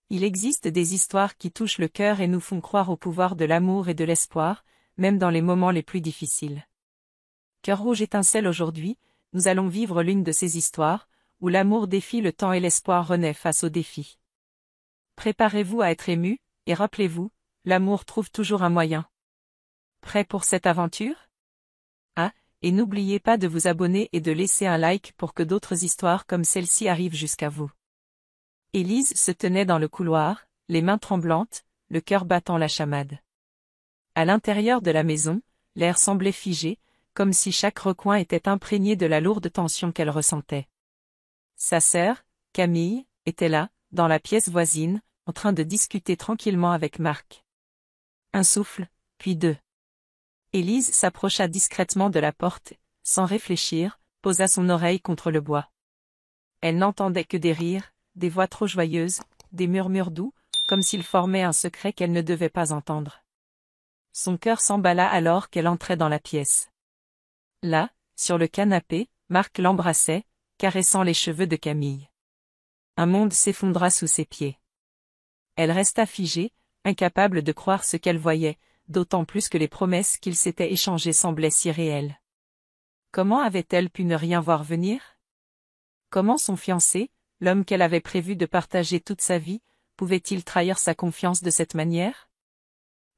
Il existe des histoires qui touchent le cœur et nous font croire au pouvoir de l'amour et de l'espoir, même dans les moments les plus difficiles. Cœur rouge étincelle aujourd'hui, nous allons vivre l'une de ces histoires, où l'amour défie le temps et l'espoir renaît face aux défis. Préparez-vous à être ému, et rappelez-vous, l'amour trouve toujours un moyen. Prêt pour cette aventure? Ah, et n'oubliez pas de vous abonner et de laisser un like pour que d'autres histoires comme celle-ci arrivent jusqu'à vous. Élise se tenait dans le couloir, les mains tremblantes, le cœur battant la chamade. À l'intérieur de la maison, l'air semblait figé, comme si chaque recoin était imprégné de la lourde tension qu'elle ressentait. Sa sœur, Camille, était là, dans la pièce voisine, en train de discuter tranquillement avec Marc. Un souffle, puis deux. Élise s'approcha discrètement de la porte, sans réfléchir, posa son oreille contre le bois. Elle n'entendait que des rires, des voix trop joyeuses, des murmures doux, comme s'ils formaient un secret qu'elle ne devait pas entendre. Son cœur s'emballa alors qu'elle entrait dans la pièce. Là, sur le canapé, Marc l'embrassait, caressant les cheveux de Camille. Un monde s'effondra sous ses pieds. Elle resta figée, incapable de croire ce qu'elle voyait, d'autant plus que les promesses qu'ils s'étaient échangées semblaient si réelles. Comment avait-elle pu ne rien voir venir? Comment son fiancé, l'homme qu'elle avait prévu de partager toute sa vie, pouvait-il trahir sa confiance de cette manière?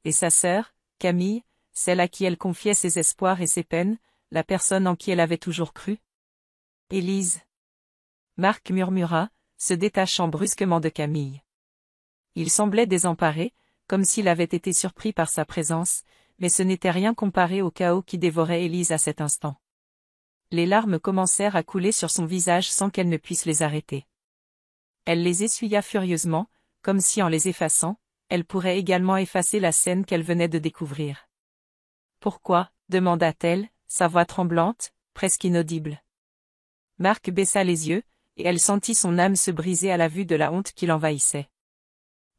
Et sa sœur, Camille, celle à qui elle confiait ses espoirs et ses peines, la personne en qui elle avait toujours cru? Élise. Marc murmura, se détachant brusquement de Camille. Il semblait désemparé, comme s'il avait été surpris par sa présence, mais ce n'était rien comparé au chaos qui dévorait Élise à cet instant. Les larmes commencèrent à couler sur son visage sans qu'elle ne puisse les arrêter. Elle les essuya furieusement, comme si en les effaçant, elle pourrait également effacer la scène qu'elle venait de découvrir. « Pourquoi ?» demanda-t-elle, sa voix tremblante, presque inaudible. Marc baissa les yeux, et elle sentit son âme se briser à la vue de la honte qui l'envahissait.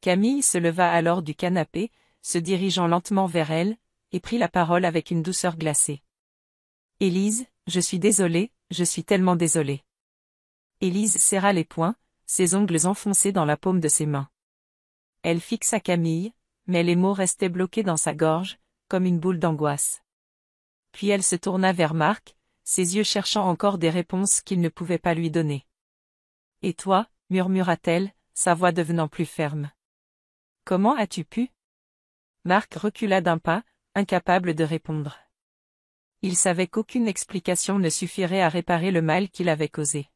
Camille se leva alors du canapé, se dirigeant lentement vers elle, et prit la parole avec une douceur glacée. « Élise, je suis désolée, je suis tellement désolée. » Élise serra les poings, ses ongles enfoncés dans la paume de ses mains. Elle fixa Camille, mais les mots restaient bloqués dans sa gorge, comme une boule d'angoisse. Puis elle se tourna vers Marc, ses yeux cherchant encore des réponses qu'il ne pouvait pas lui donner. « Et toi ?» murmura-t-elle, sa voix devenant plus ferme. « Comment as-tu pu ?» Marc recula d'un pas, incapable de répondre. Il savait qu'aucune explication ne suffirait à réparer le mal qu'il avait causé.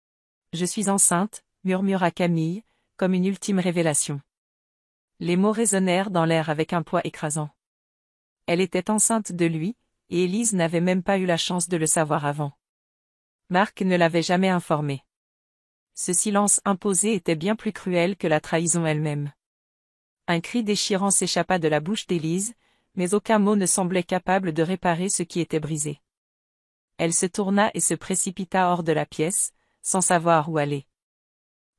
« Je suis enceinte », murmura Camille, comme une ultime révélation. Les mots résonnèrent dans l'air avec un poids écrasant. Elle était enceinte de lui, et Élise n'avait même pas eu la chance de le savoir avant. Marc ne l'avait jamais informé. Ce silence imposé était bien plus cruel que la trahison elle-même. Un cri déchirant s'échappa de la bouche d'Élise, mais aucun mot ne semblait capable de réparer ce qui était brisé. Elle se tourna et se précipita hors de la pièce, sans savoir où aller.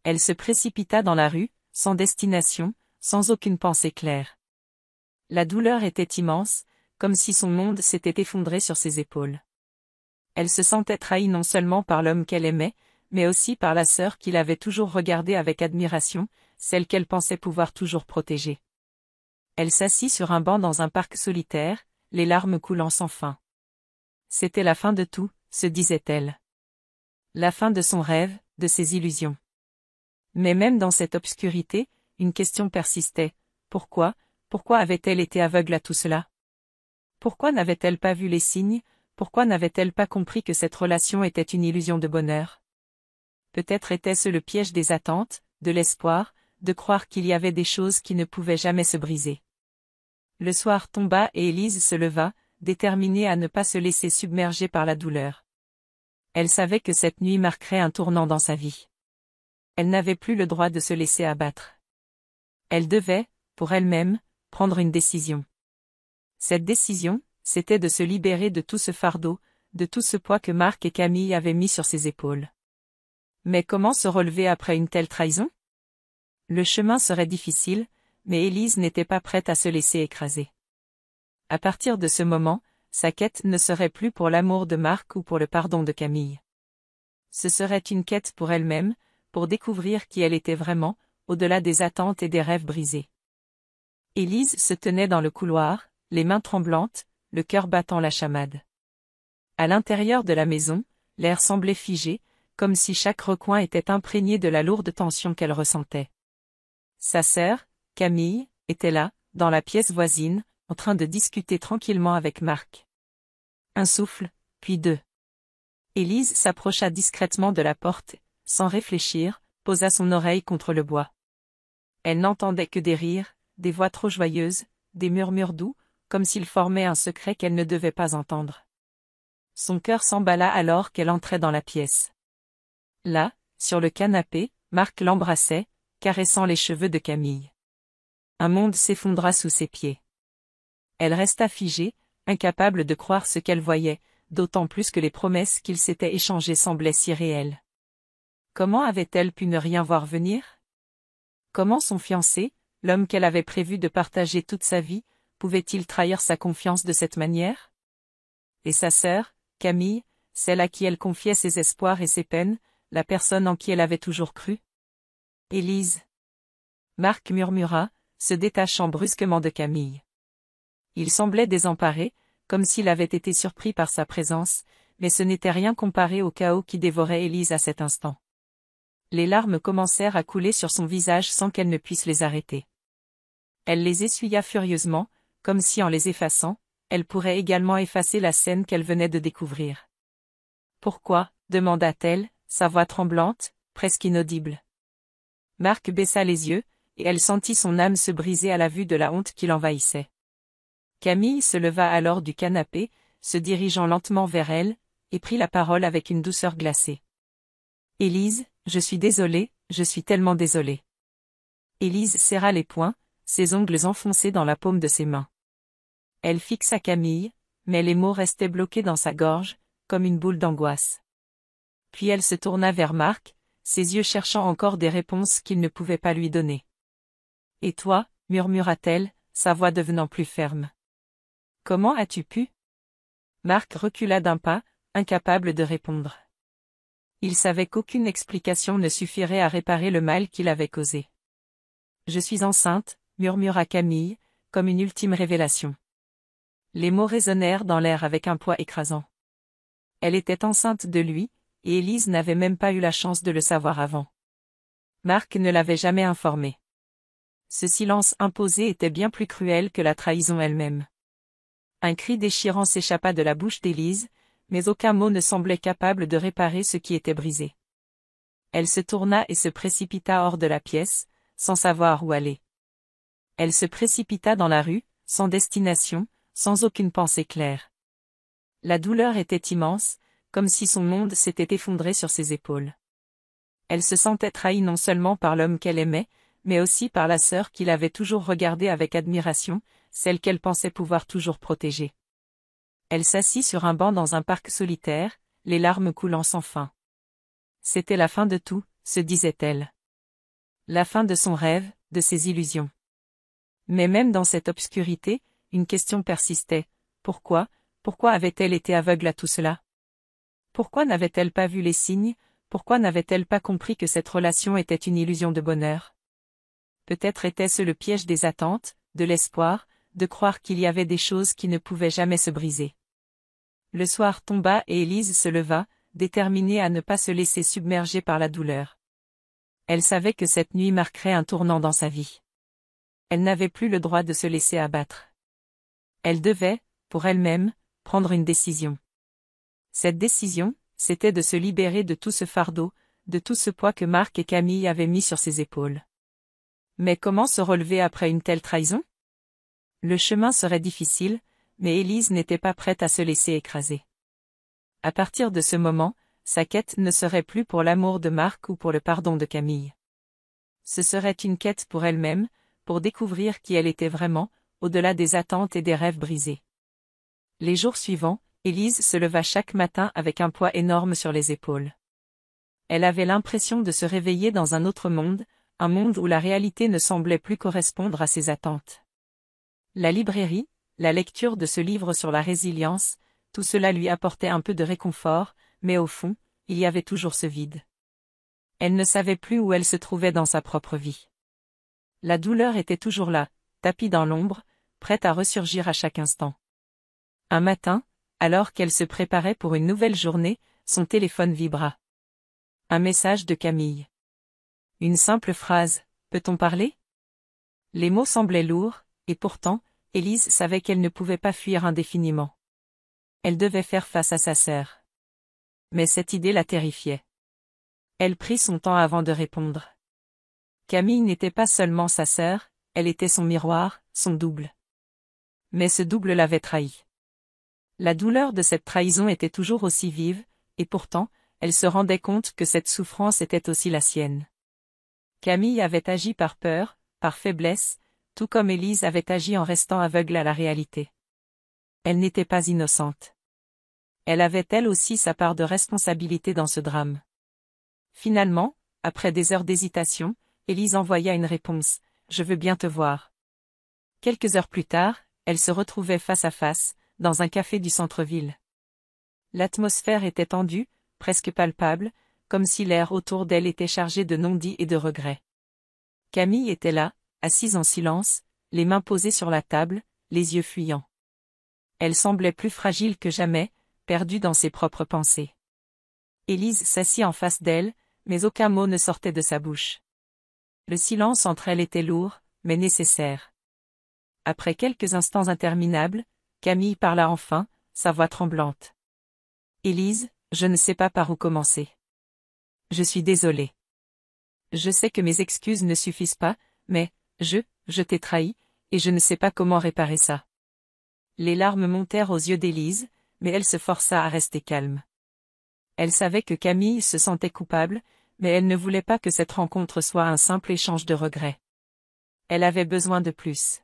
Elle se précipita dans la rue, sans destination, sans aucune pensée claire. La douleur était immense, comme si son monde s'était effondré sur ses épaules. Elle se sentait trahie non seulement par l'homme qu'elle aimait, mais aussi par la sœur qui l'avait toujours regardée avec admiration, celle qu'elle pensait pouvoir toujours protéger. Elle s'assit sur un banc dans un parc solitaire, les larmes coulant sans fin. C'était la fin de tout, se disait-elle. La fin de son rêve, de ses illusions. Mais même dans cette obscurité, une question persistait. Pourquoi avait-elle été aveugle à tout cela? Pourquoi n'avait-elle pas vu les signes? Pourquoi n'avait-elle pas compris que cette relation était une illusion de bonheur? Peut-être était-ce le piège des attentes, de l'espoir, de croire qu'il y avait des choses qui ne pouvaient jamais se briser. Le soir tomba et Élise se leva, déterminée à ne pas se laisser submerger par la douleur. Elle savait que cette nuit marquerait un tournant dans sa vie. Elle n'avait plus le droit de se laisser abattre. Elle devait, pour elle-même, prendre une décision. Cette décision, c'était de se libérer de tout ce fardeau, de tout ce poids que Marc et Camille avaient mis sur ses épaules. Mais comment se relever après une telle trahison? Le chemin serait difficile, mais Élise n'était pas prête à se laisser écraser. À partir de ce moment, sa quête ne serait plus pour l'amour de Marc ou pour le pardon de Camille. Ce serait une quête pour elle-même, pour découvrir qui elle était vraiment, au-delà des attentes et des rêves brisés. Élise se tenait dans le couloir, les mains tremblantes, le cœur battant la chamade. À l'intérieur de la maison, l'air semblait figé, comme si chaque recoin était imprégné de la lourde tension qu'elle ressentait. Sa sœur, Camille, était là, dans la pièce voisine, en train de discuter tranquillement avec Marc. Un souffle, puis deux. Élise s'approcha discrètement de la porte, sans réfléchir, posa son oreille contre le bois. Elle n'entendait que des rires, des voix trop joyeuses, des murmures doux, comme s'ils formaient un secret qu'elle ne devait pas entendre. Son cœur s'emballa alors qu'elle entrait dans la pièce. Là, sur le canapé, Marc l'embrassait, caressant les cheveux de Camille. Un monde s'effondra sous ses pieds. Elle resta figée, incapable de croire ce qu'elle voyait, d'autant plus que les promesses qu'ils s'étaient échangées semblaient si réelles. Comment avait-elle pu ne rien voir venir? Comment son fiancé, l'homme qu'elle avait prévu de partager toute sa vie, pouvait-il trahir sa confiance de cette manière? Et sa sœur, Camille, celle à qui elle confiait ses espoirs et ses peines, la personne en qui elle avait toujours cru? Élise. Marc murmura, se détachant brusquement de Camille. Il semblait désemparé, comme s'il avait été surpris par sa présence, mais ce n'était rien comparé au chaos qui dévorait Élise à cet instant. Les larmes commencèrent à couler sur son visage sans qu'elle ne puisse les arrêter. Elle les essuya furieusement, comme si en les effaçant, elle pourrait également effacer la scène qu'elle venait de découvrir. « Pourquoi ?» demanda-t-elle, sa voix tremblante, presque inaudible. Marc baissa les yeux, et elle sentit son âme se briser à la vue de la honte qui l'envahissait. Camille se leva alors du canapé, se dirigeant lentement vers elle, et prit la parole avec une douceur glacée. « Élise, je suis désolée, je suis tellement désolée. » Élise serra les poings, ses ongles enfoncés dans la paume de ses mains. Elle fixa Camille, mais les mots restaient bloqués dans sa gorge, comme une boule d'angoisse. Puis elle se tourna vers Marc, ses yeux cherchant encore des réponses qu'il ne pouvait pas lui donner. « Et toi ?» murmura-t-elle, sa voix devenant plus ferme. « Comment as-tu pu ?» Marc recula d'un pas, incapable de répondre. Il savait qu'aucune explication ne suffirait à réparer le mal qu'il avait causé. « Je suis enceinte », murmura Camille, comme une ultime révélation. Les mots résonnèrent dans l'air avec un poids écrasant. Elle était enceinte de lui, et Élise n'avait même pas eu la chance de le savoir avant. Marc ne l'avait jamais informée. Ce silence imposé était bien plus cruel que la trahison elle-même. Un cri déchirant s'échappa de la bouche d'Élise, mais aucun mot ne semblait capable de réparer ce qui était brisé. Elle se tourna et se précipita hors de la pièce, sans savoir où aller. Elle se précipita dans la rue, sans destination, sans aucune pensée claire. La douleur était immense, comme si son monde s'était effondré sur ses épaules. Elle se sentait trahie non seulement par l'homme qu'elle aimait, mais aussi par la sœur qu'il avait toujours regardée avec admiration, celle qu'elle pensait pouvoir toujours protéger. Elle s'assit sur un banc dans un parc solitaire, les larmes coulant sans fin. C'était la fin de tout, se disait-elle. La fin de son rêve, de ses illusions. Mais même dans cette obscurité, une question persistait. Pourquoi avait-elle été aveugle à tout cela? Pourquoi n'avait-elle pas vu les signes? Pourquoi n'avait-elle pas compris que cette relation était une illusion de bonheur? Peut-être était-ce le piège des attentes, de l'espoir, de croire qu'il y avait des choses qui ne pouvaient jamais se briser. Le soir tomba et Élise se leva, déterminée à ne pas se laisser submerger par la douleur. Elle savait que cette nuit marquerait un tournant dans sa vie. Elle n'avait plus le droit de se laisser abattre. Elle devait, pour elle-même, prendre une décision. Cette décision, c'était de se libérer de tout ce fardeau, de tout ce poids que Marc et Camille avaient mis sur ses épaules. Mais comment se relever après une telle trahison? Le chemin serait difficile, mais Élise n'était pas prête à se laisser écraser. À partir de ce moment, sa quête ne serait plus pour l'amour de Marc ou pour le pardon de Camille. Ce serait une quête pour elle-même, pour découvrir qui elle était vraiment, au-delà des attentes et des rêves brisés. Les jours suivants, Élise se leva chaque matin avec un poids énorme sur les épaules. Elle avait l'impression de se réveiller dans un autre monde, un monde où la réalité ne semblait plus correspondre à ses attentes. La librairie, la lecture de ce livre sur la résilience, tout cela lui apportait un peu de réconfort, mais au fond, il y avait toujours ce vide. Elle ne savait plus où elle se trouvait dans sa propre vie. La douleur était toujours là, tapie dans l'ombre, prête à ressurgir à chaque instant. Un matin, alors qu'elle se préparait pour une nouvelle journée, son téléphone vibra. Un message de Camille. Une simple phrase, « Peut-on parler ?» Les mots semblaient lourds, et pourtant, Élise savait qu'elle ne pouvait pas fuir indéfiniment. Elle devait faire face à sa sœur. Mais cette idée la terrifiait. Elle prit son temps avant de répondre. Camille n'était pas seulement sa sœur, elle était son miroir, son double. Mais ce double l'avait trahi. La douleur de cette trahison était toujours aussi vive, et pourtant, elle se rendait compte que cette souffrance était aussi la sienne. Camille avait agi par peur, par faiblesse, tout comme Élise avait agi en restant aveugle à la réalité. Elle n'était pas innocente. Elle avait elle aussi sa part de responsabilité dans ce drame. Finalement, après des heures d'hésitation, Élise envoya une réponse, « Je veux bien te voir ». Quelques heures plus tard, elle se retrouvait face à face, dans un café du centre-ville. L'atmosphère était tendue, presque palpable, comme si l'air autour d'elle était chargé de non-dits et de regrets. Camille était là, assise en silence, les mains posées sur la table, les yeux fuyants. Elle semblait plus fragile que jamais, perdue dans ses propres pensées. Élise s'assit en face d'elle, mais aucun mot ne sortait de sa bouche. Le silence entre elles était lourd, mais nécessaire. Après quelques instants interminables, Camille parla enfin, sa voix tremblante. « Élise, je ne sais pas par où commencer. Je suis désolée. Je sais que mes excuses ne suffisent pas, mais, je t'ai trahi, et je ne sais pas comment réparer ça. » Les larmes montèrent aux yeux d'Élise, mais elle se força à rester calme. Elle savait que Camille se sentait coupable, mais elle ne voulait pas que cette rencontre soit un simple échange de regrets. Elle avait besoin de plus.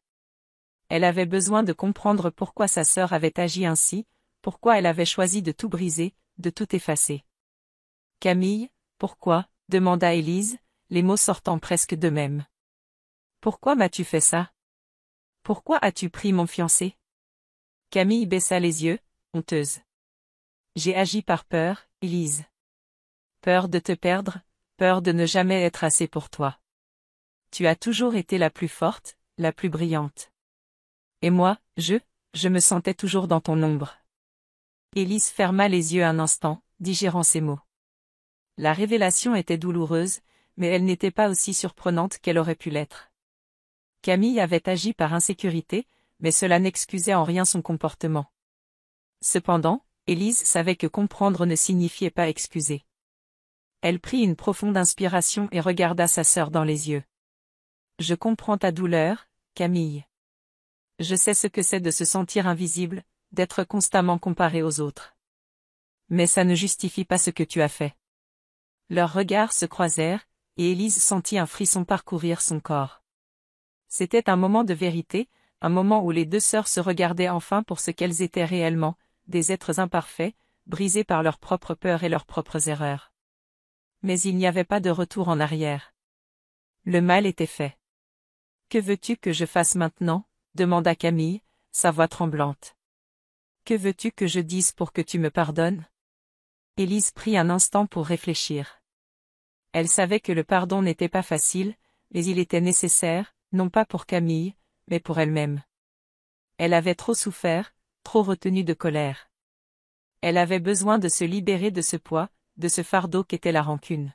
Elle avait besoin de comprendre pourquoi sa sœur avait agi ainsi, pourquoi elle avait choisi de tout briser, de tout effacer. « Camille, pourquoi ?» demanda Élise, les mots sortant presque d'eux-mêmes. « Pourquoi m'as-tu fait ça? Pourquoi as-tu pris mon fiancé ?» Camille baissa les yeux, honteuse. « J'ai agi par peur, Élise. Peur de te perdre, peur de ne jamais être assez pour toi. Tu as toujours été la plus forte, la plus brillante. Et moi, je me sentais toujours dans ton ombre. » Élise ferma les yeux un instant, digérant ces mots. La révélation était douloureuse, mais elle n'était pas aussi surprenante qu'elle aurait pu l'être. Camille avait agi par insécurité, mais cela n'excusait en rien son comportement. Cependant, Élise savait que comprendre ne signifiait pas excuser. Elle prit une profonde inspiration et regarda sa sœur dans les yeux. « Je comprends ta douleur, Camille. Je sais ce que c'est de se sentir invisible, d'être constamment comparée aux autres. Mais ça ne justifie pas ce que tu as fait. » Leurs regards se croisèrent, et Élise sentit un frisson parcourir son corps. C'était un moment de vérité, un moment où les deux sœurs se regardaient enfin pour ce qu'elles étaient réellement, des êtres imparfaits, brisés par leurs propres peurs et leurs propres erreurs. Mais il n'y avait pas de retour en arrière. Le mal était fait. « Que veux-tu que je fasse maintenant ?» demanda Camille, sa voix tremblante. « Que veux-tu que je dise pour que tu me pardonnes ?» Élise prit un instant pour réfléchir. Elle savait que le pardon n'était pas facile, mais il était nécessaire, non pas pour Camille, mais pour elle-même. Elle avait trop souffert, trop retenu de colère. Elle avait besoin de se libérer de ce poids, de ce fardeau qu'était la rancune.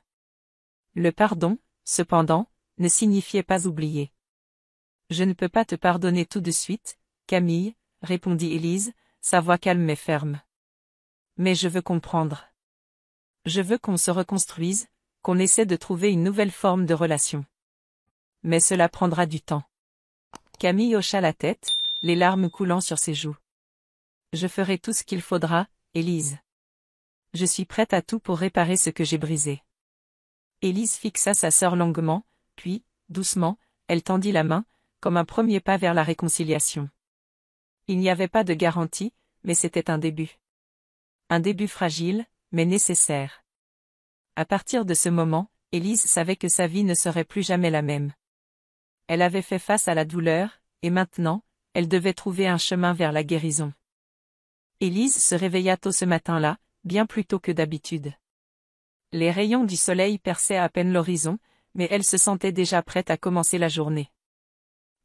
Le pardon, cependant, ne signifiait pas oublier. « Je ne peux pas te pardonner tout de suite, Camille, » répondit Élise, sa voix calme mais ferme. « Mais je veux comprendre. Je veux qu'on se reconstruise, qu'on essaie de trouver une nouvelle forme de relation. Mais cela prendra du temps. » Camille hocha la tête, les larmes coulant sur ses joues. « Je ferai tout ce qu'il faudra, Élise. Je suis prête à tout pour réparer ce que j'ai brisé. » Élise fixa sa sœur longuement, puis, doucement, elle tendit la main, comme un premier pas vers la réconciliation. Il n'y avait pas de garantie, mais c'était un début. Un début fragile, mais nécessaire. À partir de ce moment, Élise savait que sa vie ne serait plus jamais la même. Elle avait fait face à la douleur, et maintenant, elle devait trouver un chemin vers la guérison. Élise se réveilla tôt ce matin-là, bien plus tôt que d'habitude. Les rayons du soleil perçaient à peine l'horizon, mais elle se sentait déjà prête à commencer la journée.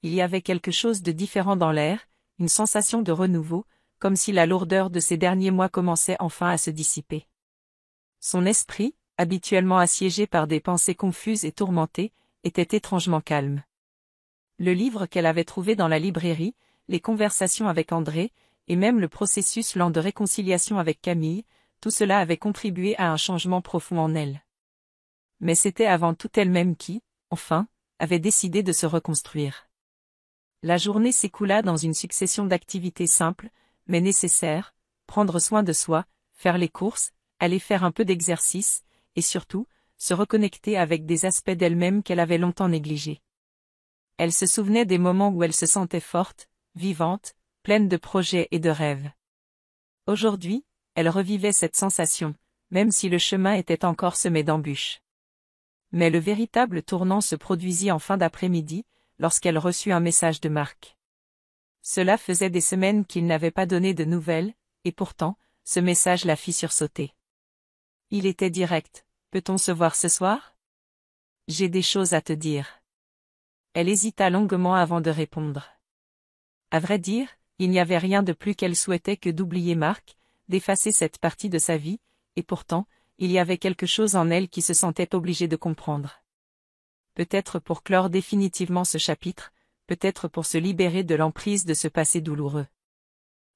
Il y avait quelque chose de différent dans l'air, une sensation de renouveau, comme si la lourdeur de ces derniers mois commençait enfin à se dissiper. Son esprit, habituellement assiégé par des pensées confuses et tourmentées, était étrangement calme. Le livre qu'elle avait trouvé dans la librairie, les conversations avec André, et même le processus lent de réconciliation avec Camille, tout cela avait contribué à un changement profond en elle. Mais c'était avant tout elle-même qui, enfin, avait décidé de se reconstruire. La journée s'écoula dans une succession d'activités simples, mais nécessaires, prendre soin de soi, faire les courses, aller faire un peu d'exercice, et surtout, se reconnecter avec des aspects d'elle-même qu'elle avait longtemps négligés. Elle se souvenait des moments où elle se sentait forte, vivante, pleine de projets et de rêves. Aujourd'hui, elle revivait cette sensation, même si le chemin était encore semé d'embûches. Mais le véritable tournant se produisit en fin d'après-midi, lorsqu'elle reçut un message de Marc. Cela faisait des semaines qu'il n'avait pas donné de nouvelles, et pourtant, ce message la fit sursauter. Il était direct. « Peut-on se voir ce soir ? J'ai des choses à te dire. » Elle hésita longuement avant de répondre. À vrai dire, il n'y avait rien de plus qu'elle souhaitait que d'oublier Marc, d'effacer cette partie de sa vie, et pourtant, il y avait quelque chose en elle qui se sentait obligée de comprendre. Peut-être pour clore définitivement ce chapitre, peut-être pour se libérer de l'emprise de ce passé douloureux.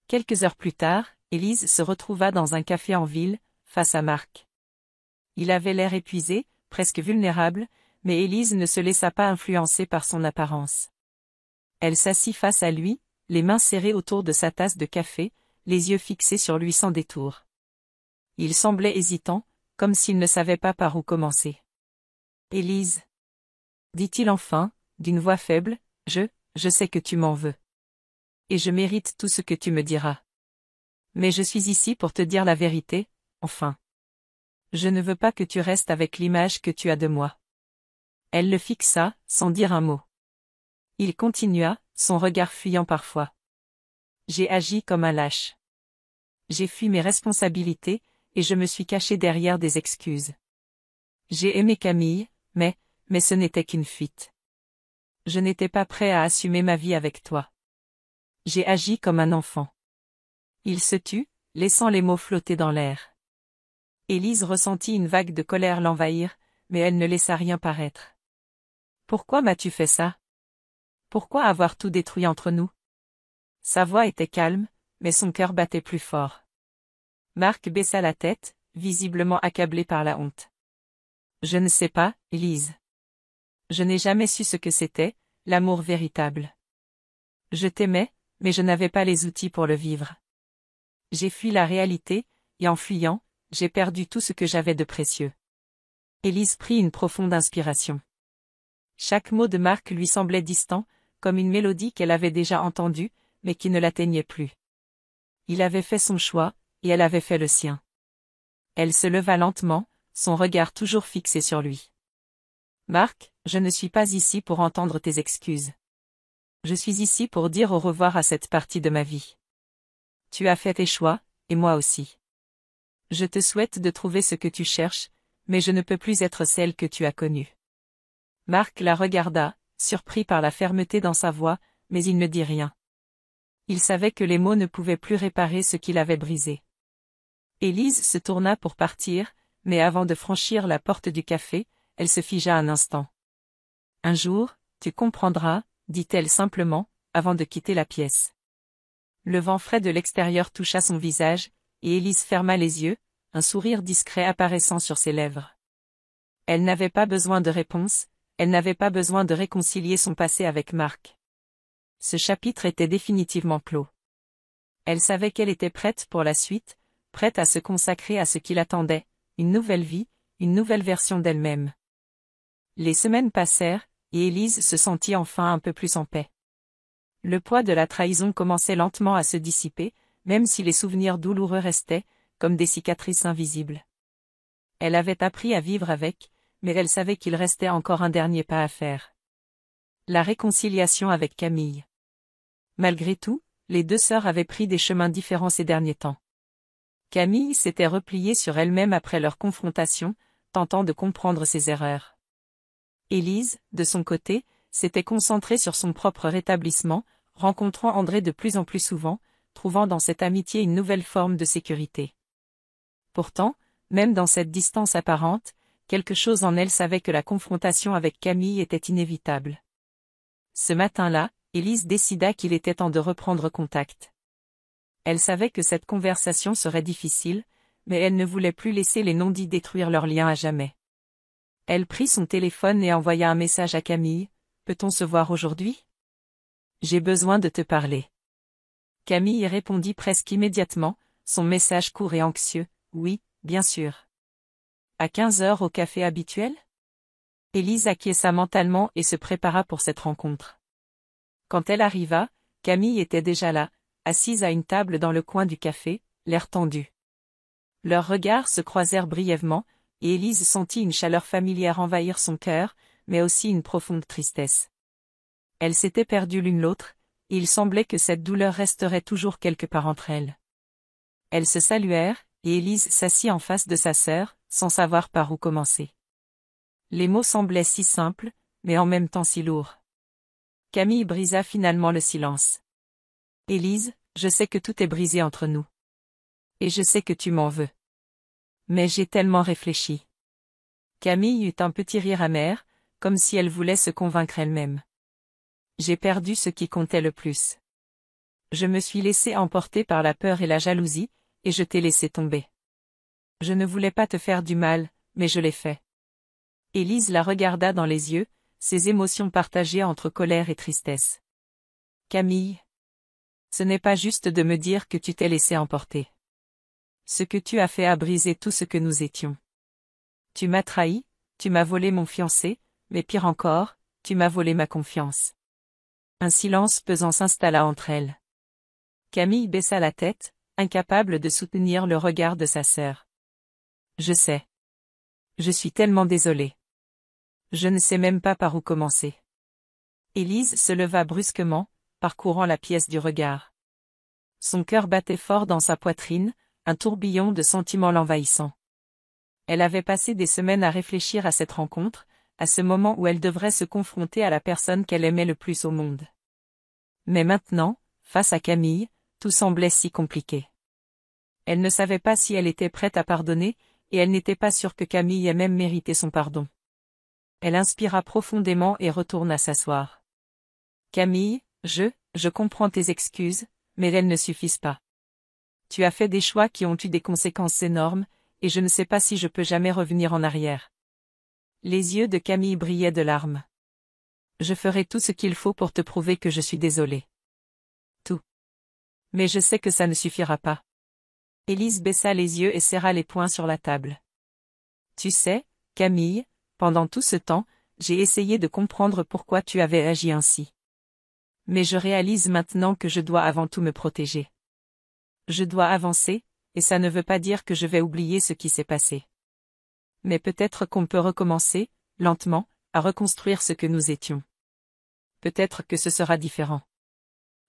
Quelques heures plus tard, Élise se retrouva dans un café en ville, face à Marc. Il avait l'air épuisé, presque vulnérable, mais Élise ne se laissa pas influencer par son apparence. Elle s'assit face à lui, les mains serrées autour de sa tasse de café, les yeux fixés sur lui sans détour. Il semblait hésitant, comme s'il ne savait pas par où commencer. « Élise, » dit-il enfin, d'une voix faible, « je sais que tu m'en veux. Et je mérite tout ce que tu me diras. Mais je suis ici pour te dire la vérité, enfin. Je ne veux pas que tu restes avec l'image que tu as de moi. » Elle le fixa, sans dire un mot. Il continua, son regard fuyant parfois. « J'ai agi comme un lâche. J'ai fui mes responsabilités, et je me suis caché derrière des excuses. J'ai aimé Camille, mais ce n'était qu'une fuite. Je n'étais pas prêt à assumer ma vie avec toi. J'ai agi comme un enfant. » Il se tut, laissant les mots flotter dans l'air. Élise ressentit une vague de colère l'envahir, mais elle ne laissa rien paraître. « Pourquoi m'as-tu fait ça ? Pourquoi avoir tout détruit entre nous ? » Sa voix était calme, mais son cœur battait plus fort. Marc baissa la tête, visiblement accablé par la honte. « Je ne sais pas, Élise. Je n'ai jamais su ce que c'était, l'amour véritable. Je t'aimais, mais je n'avais pas les outils pour le vivre. J'ai fui la réalité, et en fuyant, j'ai perdu tout ce que j'avais de précieux. » Élise prit une profonde inspiration. Chaque mot de Marc lui semblait distant, comme une mélodie qu'elle avait déjà entendue, mais qui ne l'atteignait plus. Il avait fait son choix, et elle avait fait le sien. Elle se leva lentement, son regard toujours fixé sur lui. « Marc, je ne suis pas ici pour entendre tes excuses. Je suis ici pour dire au revoir à cette partie de ma vie. Tu as fait tes choix, et moi aussi. Je te souhaite de trouver ce que tu cherches, mais je ne peux plus être celle que tu as connue. » Marc la regarda, surpris par la fermeté dans sa voix, mais il ne dit rien. Il savait que les mots ne pouvaient plus réparer ce qu'il avait brisé. Élise se tourna pour partir, mais avant de franchir la porte du café, elle se figea un instant. « Un jour, tu comprendras, » dit-elle simplement, avant de quitter la pièce. Le vent frais de l'extérieur toucha son visage, et Élise ferma les yeux, un sourire discret apparaissant sur ses lèvres. Elle n'avait pas besoin de réponse, elle n'avait pas besoin de réconcilier son passé avec Marc. Ce chapitre était définitivement clos. Elle savait qu'elle était prête pour la suite, prête à se consacrer à ce qui l'attendait, une nouvelle vie, une nouvelle version d'elle-même. Les semaines passèrent, et Élise se sentit enfin un peu plus en paix. Le poids de la trahison commençait lentement à se dissiper, même si les souvenirs douloureux restaient, comme des cicatrices invisibles. Elle avait appris à vivre avec, mais elle savait qu'il restait encore un dernier pas à faire. La réconciliation avec Camille. Malgré tout, les deux sœurs avaient pris des chemins différents ces derniers temps. Camille s'était repliée sur elle-même après leur confrontation, tentant de comprendre ses erreurs. Élise, de son côté, s'était concentrée sur son propre rétablissement, rencontrant André de plus en plus souvent, trouvant dans cette amitié une nouvelle forme de sécurité. Pourtant, même dans cette distance apparente, quelque chose en elle savait que la confrontation avec Camille était inévitable. Ce matin-là, Élise décida qu'il était temps de reprendre contact. Elle savait que cette conversation serait difficile, mais elle ne voulait plus laisser les non-dits détruire leur lien à jamais. Elle prit son téléphone et envoya un message à Camille. « Peut-on se voir aujourd'hui ? J'ai besoin de te parler. » Camille y répondit presque immédiatement, son message court et anxieux. « Oui, bien sûr. » À 15 heures au café habituel ? Élise acquiesça mentalement et se prépara pour cette rencontre. Quand elle arriva, Camille était déjà là, assise à une table dans le coin du café, l'air tendu. Leurs regards se croisèrent brièvement, et Élise sentit une chaleur familière envahir son cœur, mais aussi une profonde tristesse. Elles s'étaient perdues l'une l'autre, et il semblait que cette douleur resterait toujours quelque part entre elles. Elles se saluèrent, et Élise s'assit en face de sa sœur, sans savoir par où commencer. Les mots semblaient si simples, mais en même temps si lourds. Camille brisa finalement le silence. « Élise, je sais que tout est brisé entre nous. Et je sais que tu m'en veux. Mais j'ai tellement réfléchi. » Camille eut un petit rire amer, comme si elle voulait se convaincre elle-même. « J'ai perdu ce qui comptait le plus. Je me suis laissée emporter par la peur et la jalousie, et je t'ai laissé tomber. Je ne voulais pas te faire du mal, mais je l'ai fait. » Élise la regarda dans les yeux, ses émotions partagées entre colère et tristesse. « Camille, ce n'est pas juste de me dire que tu t'es laissé emporter. Ce que tu as fait a brisé tout ce que nous étions. Tu m'as trahi, tu m'as volé mon fiancé, mais pire encore, tu m'as volé ma confiance. » Un silence pesant s'installa entre elles. Camille baissa la tête, incapable de soutenir le regard de sa sœur. « Je sais. Je suis tellement désolée. Je ne sais même pas par où commencer. » Élise se leva brusquement, parcourant la pièce du regard. Son cœur battait fort dans sa poitrine, un tourbillon de sentiments l'envahissant. Elle avait passé des semaines à réfléchir à cette rencontre, à ce moment où elle devrait se confronter à la personne qu'elle aimait le plus au monde. Mais maintenant, face à Camille, tout semblait si compliqué. Elle ne savait pas si elle était prête à pardonner, et elle n'était pas sûre que Camille ait même mérité son pardon. Elle inspira profondément et retourna s'asseoir. « Camille, je comprends tes excuses, mais elles ne suffisent pas. Tu as fait des choix qui ont eu des conséquences énormes, et je ne sais pas si je peux jamais revenir en arrière. » Les yeux de Camille brillaient de larmes. « Je ferai tout ce qu'il faut pour te prouver que je suis désolée. Tout. Mais je sais que ça ne suffira pas. » Élise baissa les yeux et serra les poings sur la table. « Tu sais, Camille, pendant tout ce temps, j'ai essayé de comprendre pourquoi tu avais agi ainsi. Mais je réalise maintenant que je dois avant tout me protéger. Je dois avancer, et ça ne veut pas dire que je vais oublier ce qui s'est passé. Mais peut-être qu'on peut recommencer, lentement, à reconstruire ce que nous étions. Peut-être que ce sera différent. »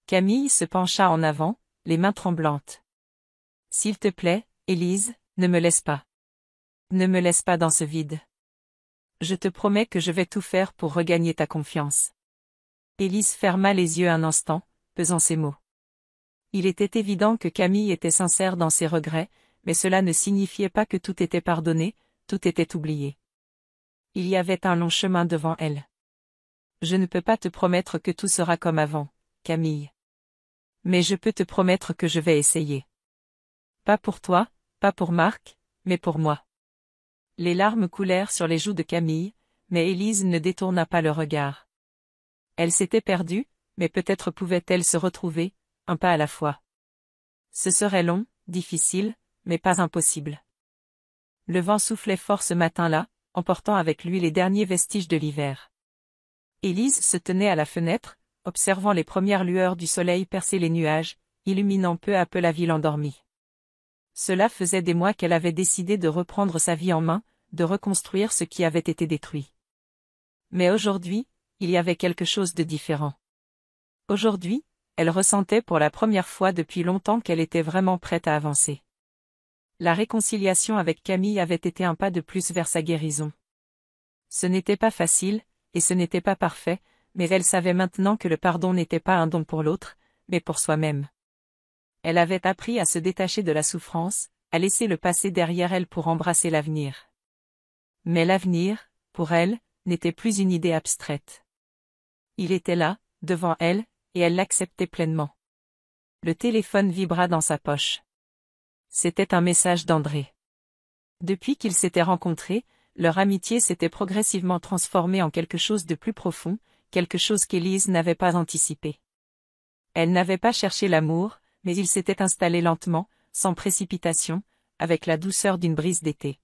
Camille se pencha en avant, les mains tremblantes. « S'il te plaît, Élise, ne me laisse pas. Ne me laisse pas dans ce vide. Je te promets que je vais tout faire pour regagner ta confiance. » Élise ferma les yeux un instant, pesant ses mots. Il était évident que Camille était sincère dans ses regrets, mais cela ne signifiait pas que tout était pardonné, tout était oublié. Il y avait un long chemin devant elle. « Je ne peux pas te promettre que tout sera comme avant, Camille. Mais je peux te promettre que je vais essayer. Pas pour toi, pas pour Marc, mais pour moi. » Les larmes coulèrent sur les joues de Camille, mais Élise ne détourna pas le regard. Elle s'était perdue, mais peut-être pouvait-elle se retrouver, un pas à la fois. Ce serait long, difficile, mais pas impossible. Le vent soufflait fort ce matin-là, emportant avec lui les derniers vestiges de l'hiver. Élise se tenait à la fenêtre, observant les premières lueurs du soleil percer les nuages, illuminant peu à peu la ville endormie. Cela faisait des mois qu'elle avait décidé de reprendre sa vie en main, de reconstruire ce qui avait été détruit. Mais aujourd'hui, il y avait quelque chose de différent. Aujourd'hui, elle ressentait pour la première fois depuis longtemps qu'elle était vraiment prête à avancer. La réconciliation avec Camille avait été un pas de plus vers sa guérison. Ce n'était pas facile, et ce n'était pas parfait, mais elle savait maintenant que le pardon n'était pas un don pour l'autre, mais pour soi-même. Elle avait appris à se détacher de la souffrance, à laisser le passé derrière elle pour embrasser l'avenir. Mais l'avenir, pour elle, n'était plus une idée abstraite. Il était là, devant elle, et elle l'acceptait pleinement. Le téléphone vibra dans sa poche. C'était un message d'André. Depuis qu'ils s'étaient rencontrés, leur amitié s'était progressivement transformée en quelque chose de plus profond, quelque chose qu'Élise n'avait pas anticipé. Elle n'avait pas cherché l'amour, mais il s'était installé lentement, sans précipitation, avec la douceur d'une brise d'été.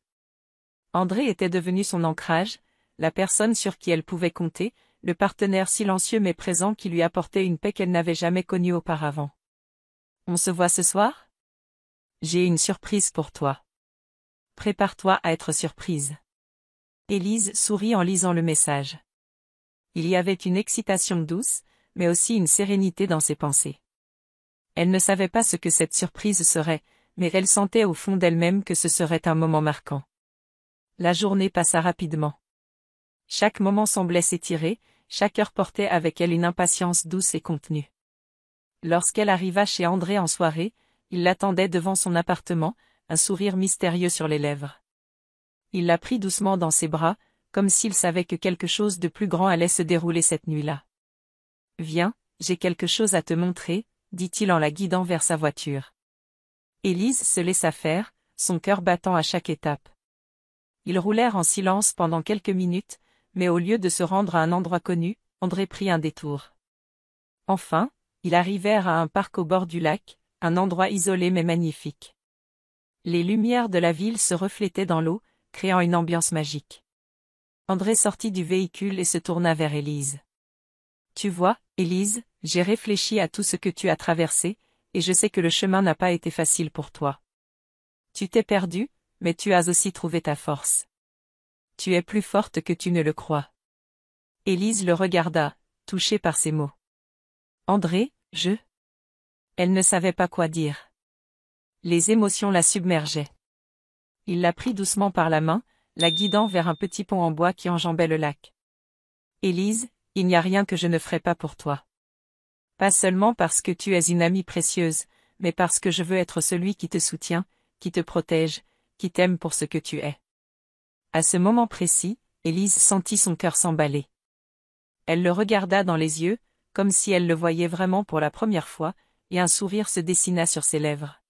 André était devenu son ancrage, la personne sur qui elle pouvait compter, le partenaire silencieux mais présent qui lui apportait une paix qu'elle n'avait jamais connue auparavant. On se voit ce soir? J'ai une surprise pour toi. Prépare-toi à être surprise. Élise sourit en lisant le message. Il y avait une excitation douce, mais aussi une sérénité dans ses pensées. Elle ne savait pas ce que cette surprise serait, mais elle sentait au fond d'elle-même que ce serait un moment marquant. La journée passa rapidement. Chaque moment semblait s'étirer, chaque heure portait avec elle une impatience douce et contenue. Lorsqu'elle arriva chez André en soirée, il l'attendait devant son appartement, un sourire mystérieux sur les lèvres. Il la prit doucement dans ses bras, comme s'il savait que quelque chose de plus grand allait se dérouler cette nuit-là. « Viens, j'ai quelque chose à te montrer », dit-il en la guidant vers sa voiture. Élise se laissa faire, son cœur battant à chaque étape. Ils roulèrent en silence pendant quelques minutes, mais au lieu de se rendre à un endroit connu, André prit un détour. Enfin, ils arrivèrent à un parc au bord du lac, un endroit isolé mais magnifique. Les lumières de la ville se reflétaient dans l'eau, créant une ambiance magique. André sortit du véhicule et se tourna vers Élise. « Tu vois, Élise, j'ai réfléchi à tout ce que tu as traversé, et je sais que le chemin n'a pas été facile pour toi. Tu t'es perdue, mais tu as aussi trouvé ta force. Tu es plus forte que tu ne le crois. » Élise le regarda, touchée par ces mots. « André, je... » Elle ne savait pas quoi dire. Les émotions la submergeaient. Il la prit doucement par la main, la guidant vers un petit pont en bois qui enjambait le lac. « Élise, il n'y a rien que je ne ferai pas pour toi. Pas seulement parce que tu es une amie précieuse, mais parce que je veux être celui qui te soutient, qui te protège, qui t'aime pour ce que tu es. » À ce moment précis, Élise sentit son cœur s'emballer. Elle le regarda dans les yeux, comme si elle le voyait vraiment pour la première fois, et un sourire se dessina sur ses lèvres.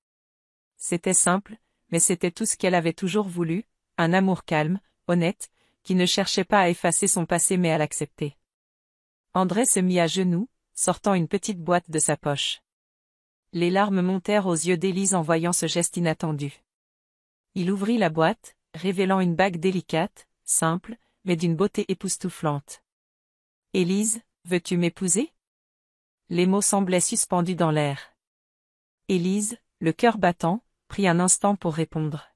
C'était simple, mais c'était tout ce qu'elle avait toujours voulu, un amour calme, honnête, qui ne cherchait pas à effacer son passé mais à l'accepter. André se mit à genoux, sortant une petite boîte de sa poche. Les larmes montèrent aux yeux d'Élise en voyant ce geste inattendu. Il ouvrit la boîte, révélant une bague délicate, simple, mais d'une beauté époustouflante. « Élise, veux-tu m'épouser ?» Les mots semblaient suspendus dans l'air. Élise, le cœur battant, prit un instant pour répondre.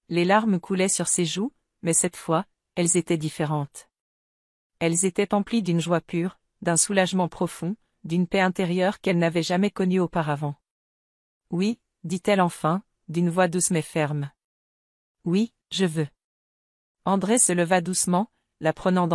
Les larmes coulaient sur ses joues, mais cette fois, elles étaient différentes. Elles étaient emplies d'une joie pure, d'un soulagement profond, d'une paix intérieure qu'elle n'avait jamais connue auparavant. « Oui, » dit-elle enfin, d'une voix douce mais ferme. « Oui, je veux. » André se leva doucement, la prenant dans